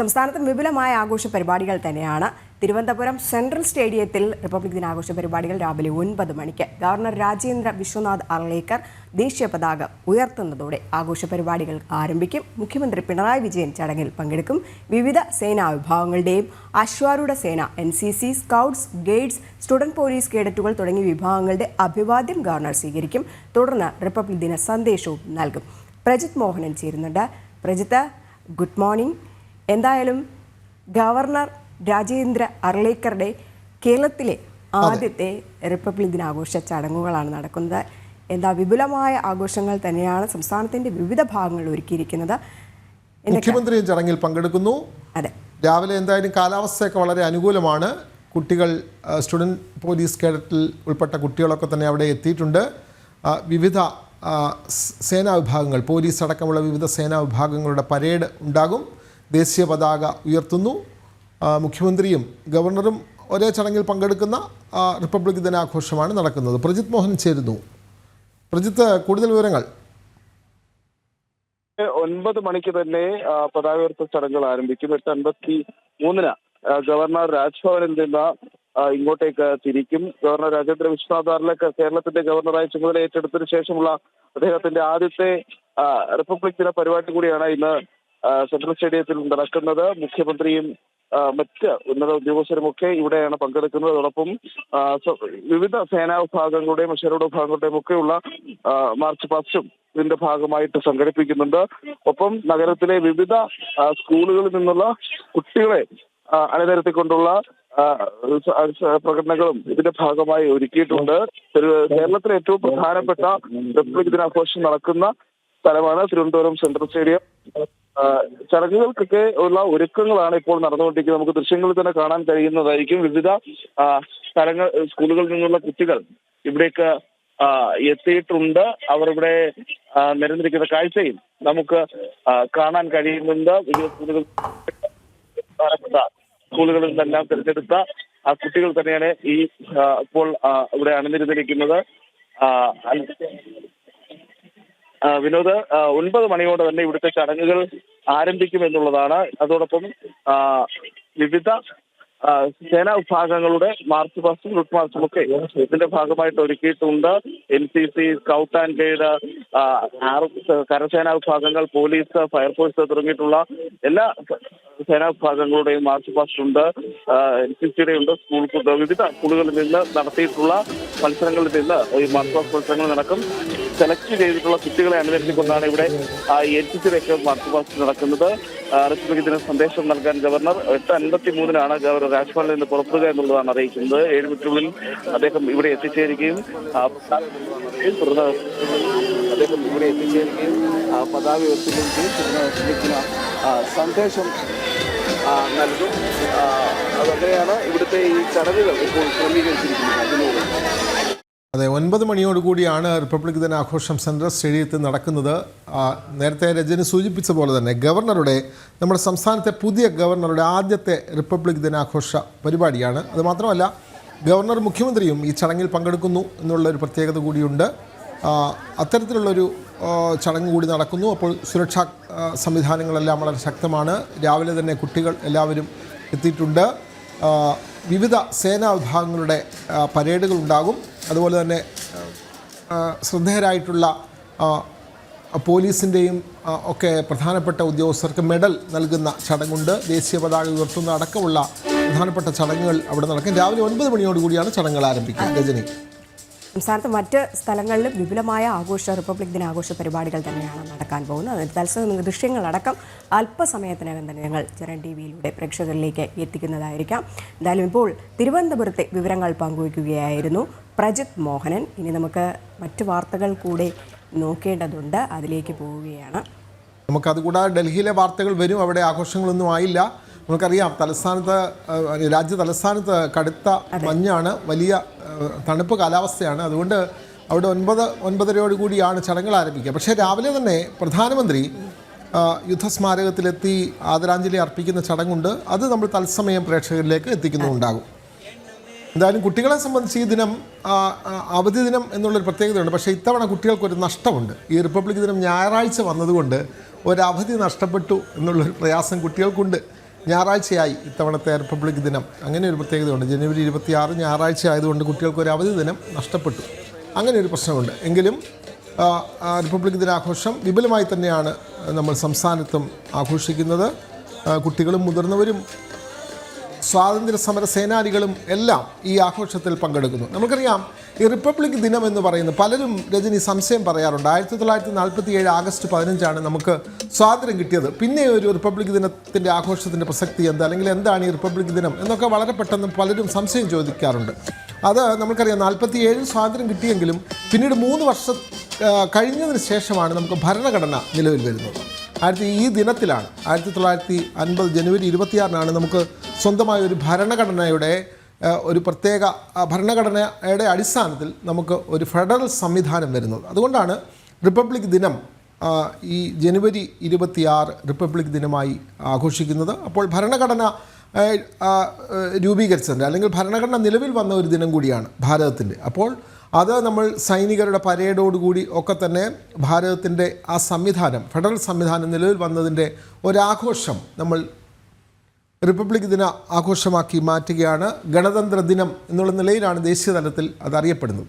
സംസ്ഥാനത്ത് വിപുലമായ ആഘോഷ പരിപാടികൾ തന്നെയാണ്. തിരുവനന്തപുരം സെൻട്രൽ സ്റ്റേഡിയത്തിൽ റിപ്പബ്ലിക് ദിനാഘോഷ പരിപാടികൾ രാവിലെ 9 മണിക്ക് ഗവർണർ രാജേന്ദ്ര വിശ്വനാഥ് അർലേക്കർ ദേശീയ പതാക ഉയർത്തുന്നതോടെ ആഘോഷ പരിപാടികൾ ആരംഭിക്കും. മുഖ്യമന്ത്രി പിണറായി വിജയൻ ചടങ്ങിൽ പങ്കെടുക്കും. വിവിധ സേനാ വിഭാഗങ്ങളുടെയും അശ്വാരൂഢ സേന, NCC, scouts, guides, student police കേഡറ്റുകൾ തുടങ്ങിയ വിഭാഗങ്ങളുടെ അഭിവാദ്യം ഗവർണർ സ്വീകരിക്കും. തുടർന്ന് റിപ്പബ്ലിക് ദിന സന്ദേശവും നൽകും. പ്രജിത് മോഹനൻ ചേരുന്നുണ്ട്. Prajith, good morning. എന്തായാലും ഗവർണർ രാജേന്ദ്ര അർലേക്കറുടെ കേരളത്തിലെ ആദ്യത്തെ റിപ്പബ്ലിക് ദിനാഘോഷ ചടങ്ങുകളാണ് നടക്കുന്നത്. എന്താ വിപുലമായ ആഘോഷങ്ങൾ തന്നെയാണ് സംസ്ഥാനത്തിന്റെ വിവിധ ഭാഗങ്ങളിൽ ഒരുക്കിയിരിക്കുന്നത്. മുഖ്യമന്ത്രി ചടങ്ങിൽ പങ്കെടുക്കുന്നു. അതെ, രാവിലെ എന്തായാലും കാലാവസ്ഥയൊക്കെ വളരെ അനുകൂലമാണ്. കുട്ടികൾ, സ്റ്റുഡൻറ് പോലീസ് കേഡറ്റിൽ ഉൾപ്പെട്ട കുട്ടികളൊക്കെ തന്നെ അവിടെ എത്തിയിട്ടുണ്ട്. വിവിധ സേനാ വിഭാഗങ്ങൾ, പോലീസ് അടക്കമുള്ള വിവിധ സേനാ വിഭാഗങ്ങളുടെ പരേഡ് ഉണ്ടാകും. ദേശീയ പതാക ഉയർത്തുന്നു. മുഖ്യമന്ത്രിയും ഗവർണറും ഒരേ ചടങ്ങിൽ പങ്കെടുക്കുന്ന റിപ്പബ്ലിക് ദിനാഘോഷമാണ് നടക്കുന്നത്. പ്രജിത് മോഹൻ ചേരുന്നു. പ്രജിത്ത്, കൂടുതൽ വിവരങ്ങൾ. 9 മണിക്ക് തന്നെ പതാക ഉയർത്തൽ ചടങ്ങുകൾ ആരംഭിക്കും. 8:53 ഗവർണർ രാജ്ഭവനിൽ നിന്ന് ഇങ്ങോട്ടേക്ക് തിരിക്കും. ഗവർണർ രാജേന്ദ്ര വിശ്വനാഥ് അർലേക്കർ കേരളത്തിന്റെ ഗവർണറായി ചുമതല ഏറ്റെടുത്തതിനു ശേഷമുള്ള അദ്ദേഹത്തിന്റെ ആദ്യത്തെ റിപ്പബ്ലിക് ദിന പരിപാടി കൂടിയാണ് ഇന്ന് സെൻട്രൽ സ്റ്റേഡിയത്തിൽ നടക്കുന്നത്. മുഖ്യമന്ത്രിയും മറ്റ് ഉന്നത ഉദ്യോഗസ്ഥരുമൊക്കെ ഇവിടെയാണ് പങ്കെടുക്കുന്നത്. അതോടൊപ്പം വിവിധ സേനാ വിഭാഗങ്ങളുടെയും അശ്വാരൂഢ വിഭാഗങ്ങളുടെയും ഒക്കെയുള്ള മാർച്ച് പാസ്റ്റും ഇതിന്റെ ഭാഗമായിട്ട് സംഘടിപ്പിക്കുന്നുണ്ട്. ഒപ്പം നഗരത്തിലെ വിവിധ സ്കൂളുകളിൽ നിന്നുള്ള കുട്ടികളെ അണിനിരത്തിക്കൊണ്ടുള്ള പ്രകടനങ്ങളും ഇതിന്റെ ഭാഗമായി ഒരുക്കിയിട്ടുണ്ട്. കേരളത്തിലെ ഏറ്റവും പ്രധാനപ്പെട്ട റിപ്പബ്ലിക് ദിനാഘോഷം നടക്കുന്ന സ്ഥലമാണ് തിരുവനന്തപുരം സെൻട്രൽ സ്റ്റേഡിയം. ചടങ്ങുകൾക്കൊക്കെ ഉള്ള ഒരുക്കങ്ങളാണ് ഇപ്പോൾ നടന്നുകൊണ്ടിരിക്കുന്നത്. നമുക്ക് ദൃശ്യങ്ങളിൽ തന്നെ കാണാൻ കഴിയുന്നതായിരിക്കും. വിവിധ സ്ഥലങ്ങൾ, സ്കൂളുകളിൽ നിന്നുള്ള കുട്ടികൾ ഇവിടേക്ക് എത്തിയിട്ടുണ്ട്. അവർ ഇവിടെ നിരന്നിരിക്കുന്ന കാഴ്ചയും നമുക്ക് കാണാൻ കഴിയുന്നുണ്ട്. വിവിധ സ്കൂളുകളിൽ നിന്നെല്ലാം തിരഞ്ഞെടുത്ത ആ കുട്ടികൾ തന്നെയാണ് ഈ ഇപ്പോൾ ഇവിടെ അണിനിരന്നിരിക്കുന്നത്. വിനോദ്, 9 മണിയോടെ തന്നെ ഇവിടുത്തെ ചടങ്ങുകൾ ആരംഭിക്കുമെന്നുള്ളതാണ്. അതോടൊപ്പം വിവിധ സേനാ വിഭാഗങ്ങളുടെ മാർച്ച് പാസ്റ്റും റൂട്ട് മാർച്ചും ഒക്കെ ഇതിന്റെ ഭാഗമായിട്ട് ഒരുക്കിയിട്ടുണ്ട്. NCC, സ്കൗട്ട് ആൻഡ് ഗൈഡ്, കരസേനാ വിഭാഗങ്ങൾ, പോലീസ്, ഫയർഫോഴ്സ് തുടങ്ങിയിട്ടുള്ള എല്ലാ സേനാ വിഭാഗങ്ങളുടെയും മാർച്ച് പാസ്റ്റ് ഉണ്ട്. NCCയുടെ ഉണ്ട്. വിവിധ സ്കൂളുകളിൽ നിന്ന് നടത്തിയിട്ടുള്ള മത്സരങ്ങളിൽ നിന്ന് ഈ മാർച്ച് പാസ്റ്റ് മത്സരങ്ങൾ നടക്കും. സെലക്ട് ചെയ്തിട്ടുള്ള കുട്ടികളെ അണിനിരത്തിക്കൊണ്ടാണ് ഇവിടെ NCCയുടെയൊക്കെ മാർച്ച് പാസ്റ്റ് നടക്കുന്നത്. റിപ്പബ്ലിക് ദിന സന്ദേശം നൽകാൻ ഗവർണർ 8:53 ഗവർണർ രാജ്ഭവനിൽ നിന്ന് പുറപ്പെടുക എന്നുള്ളതാണ് അറിയിക്കുന്നത്. 7 മിനിറ്റിനുള്ളിൽ അദ്ദേഹം ഇവിടെ എത്തിച്ചേരുകയും പതാക ഉയർത്തുകയും ചെയ്യും. സന്ദേശം നൽകും. അതങ്ങനെയാണ് ഇവിടുത്തെ ഈ ചടങ്ങുകൾ ഇപ്പോൾ ക്രമീകരിച്ചിരിക്കുന്നത്. അതെ, 9 മണിയോടുകൂടിയാണ് റിപ്പബ്ലിക് ദിനാഘോഷം സെൻട്രൽ സ്റ്റേഡിയത്തിൽ നടക്കുന്നത്. നേരത്തെ രജനി സൂചിപ്പിച്ച പോലെ തന്നെ നമ്മുടെ സംസ്ഥാനത്തെ പുതിയ ഗവർണറുടെ ആദ്യത്തെ റിപ്പബ്ലിക് ദിനാഘോഷ പരിപാടിയാണ്. അതുമാത്രമല്ല, ഗവർണർ, മുഖ്യമന്ത്രിയും ഈ ചടങ്ങിൽ പങ്കെടുക്കുന്നു എന്നുള്ളൊരു പ്രത്യേകത കൂടിയുണ്ട്. അത്തരത്തിലുള്ളൊരു ചടങ്ങ് കൂടി നടക്കുന്നു. അപ്പോൾ സുരക്ഷാ സംവിധാനങ്ങളെല്ലാം വളരെ ശക്തമാണ്. രാവിലെ തന്നെ കുട്ടികൾ എല്ലാവരും എത്തിയിട്ടുണ്ട്. വിവിധ സേനാ വിഭാഗങ്ങളുടെ പരേഡുകൾ ഉണ്ടാകും. അതുപോലെ തന്നെ ശ്രദ്ധേയരായിട്ടുള്ള പോലീസിൻ്റെയും ഒക്കെ പ്രധാനപ്പെട്ട ഉദ്യോഗസ്ഥർക്ക് മെഡൽ നൽകുന്ന ചടങ്ങുണ്ട്. ദേശീയ പതാക ഉയർത്തുന്ന അടക്കമുള്ള പ്രധാനപ്പെട്ട ചടങ്ങുകൾ അവിടെ നടക്കും. രാവിലെ 9 മണിയോടുകൂടിയാണ് ചടങ്ങുകൾ ആരംഭിക്കുക. രജനി, സംസ്ഥാനത്ത് മറ്റ് സ്ഥലങ്ങളിലും വിപുലമായ റിപ്പബ്ലിക് ദിനാഘോഷ പരിപാടികൾ തന്നെയാണ് നടക്കാൻ പോകുന്നത്. തത്സമയ ദൃശ്യങ്ങളടക്കം അല്പസമയത്തിനകം തന്നെ ഞങ്ങൾ ജനൻ TV-യിലൂടെ പ്രേക്ഷകരിലേക്ക് എത്തിക്കുന്നതായിരിക്കാം. എന്തായാലും ഇപ്പോൾ തിരുവനന്തപുരത്തെ വിവരങ്ങൾ പങ്കുവയ്ക്കുകയായിരുന്നു പ്രജിത് മോഹനൻ. ഇനി നമുക്ക് മറ്റു വാർത്തകൾ കൂടെ നോക്കേണ്ടതുണ്ട്, അതിലേക്ക് പോവുകയാണ്. നമുക്കതുകൂടാതെ ഡൽഹിയിലെ വാർത്തകൾ വരും. അവിടെ ആഘോഷങ്ങളൊന്നും ആയില്ല. നമുക്കറിയാം, രാജ്യ തലസ്ഥാനത്ത് കടുത്ത മഞ്ഞാണ്, വലിയ തണുപ്പ് കാലാവസ്ഥയാണ്. അതുകൊണ്ട് അവിടെ 9:30 ചടങ്ങുകൾ ആരംഭിക്കുക. പക്ഷേ രാവിലെ തന്നെ പ്രധാനമന്ത്രി യുദ്ധസ്മാരകത്തിലെത്തി ആദരാഞ്ജലി അർപ്പിക്കുന്ന ചടങ്ങുണ്ട്. അത് നമ്മൾ തത്സമയം പ്രേക്ഷകരിലേക്ക് എത്തിക്കുന്നുണ്ടാകും. എന്തായാലും കുട്ടികളെ സംബന്ധിച്ച് ഈ ദിനം അവധി ദിനം എന്നുള്ളൊരു പ്രത്യേകതയുണ്ട്. പക്ഷേ ഇത്തവണ കുട്ടികൾക്കൊരു നഷ്ടമുണ്ട്. ഈ റിപ്പബ്ലിക് ദിനം ഞായറാഴ്ച വന്നതുകൊണ്ട് ഒരവധി നഷ്ടപ്പെട്ടു എന്നുള്ളൊരു പ്രയാസം കുട്ടികൾക്കുണ്ട്. ഞായറാഴ്ചയായി ഇത്തവണത്തെ റിപ്പബ്ലിക് ദിനം. അങ്ങനെ ഒരു പ്രത്യേകതയുണ്ട്. ജനുവരി 26 ഞായറാഴ്ച ആയതുകൊണ്ട് കുട്ടികൾക്ക് ഒരു അവധി ദിനം നഷ്ടപ്പെട്ടു. അങ്ങനെ ഒരു പ്രശ്നമുണ്ട്. എങ്കിലും റിപ്പബ്ലിക് ദിനാഘോഷം വിപുലമായി തന്നെയാണ് നമ്മൾ സംസ്ഥാനത്തും ആഘോഷിക്കുന്നത്. കുട്ടികളും മുതിർന്നവരും സ്വാതന്ത്ര്യ സമര സേനാനികളും എല്ലാം ഈ ആഘോഷത്തിൽ പങ്കെടുക്കുന്നു. നമുക്കറിയാം, ഈ റിപ്പബ്ലിക് ദിനം എന്ന് പറയുന്നത് പലരും രജനി സംശയം പറയാറുണ്ട്. 1947 ആഗസ്റ്റ് 15 നമുക്ക് സ്വാതന്ത്ര്യം കിട്ടിയത്. പിന്നെ ഒരു റിപ്പബ്ലിക് ദിനത്തിൻ്റെ ആഘോഷത്തിൻ്റെ പ്രസക്തി എന്താ, അല്ലെങ്കിൽ എന്താണ് ഈ റിപ്പബ്ലിക് ദിനം എന്നൊക്കെ വളരെ പെട്ടെന്ന് പലരും സംശയം ചോദിക്കാറുണ്ട്. അത് നമുക്കറിയാം, 47 സ്വാതന്ത്ര്യം കിട്ടിയെങ്കിലും പിന്നീട് 3 വർഷം കഴിഞ്ഞതിന് ശേഷമാണ് നമുക്ക് ഭരണഘടന നിലവിൽ വരുന്നത്. ഈ ദിനത്തിലാണ് 1950 ജനുവരി 26 നമുക്ക് സ്വന്തമായ ഒരു ഭരണഘടനയുടെ ഒരു പ്രത്യേക ഭരണഘടനയുടെ അടിസ്ഥാനത്തിൽ നമുക്ക് ഒരു ഫെഡറൽ സംവിധാനം വരുന്നത്. അതുകൊണ്ടാണ് റിപ്പബ്ലിക് ദിനം ഈ ജനുവരി 26 റിപ്പബ്ലിക് ദിനമായി ആഘോഷിക്കുന്നത്. അപ്പോൾ ഭരണഘടന രൂപീകരിച്ചതിൻ്റെ അല്ലെങ്കിൽ ഭരണഘടന നിലവിൽ വന്ന ഒരു ദിനം കൂടിയാണ് ഭാരതത്തിൻ്റെ. അപ്പോൾ അത് നമ്മൾ സൈനികരുടെ പരേഡോടുകൂടി ഒക്കെ തന്നെ ഭാരതത്തിൻ്റെ ആ സംവിധാനം, ഫെഡറൽ സംവിധാനം നിലവിൽ വന്നതിൻ്റെ ഒരാഘോഷം നമ്മൾ റിപ്പബ്ലിക് ദിന ആഘോഷമാക്കി മാറ്റുകയാണ്. ഗണതന്ത്ര ദിനം എന്നുള്ള നിലയിലാണ് ദേശീയ തലത്തിൽ അത് അറിയപ്പെടുന്നത്.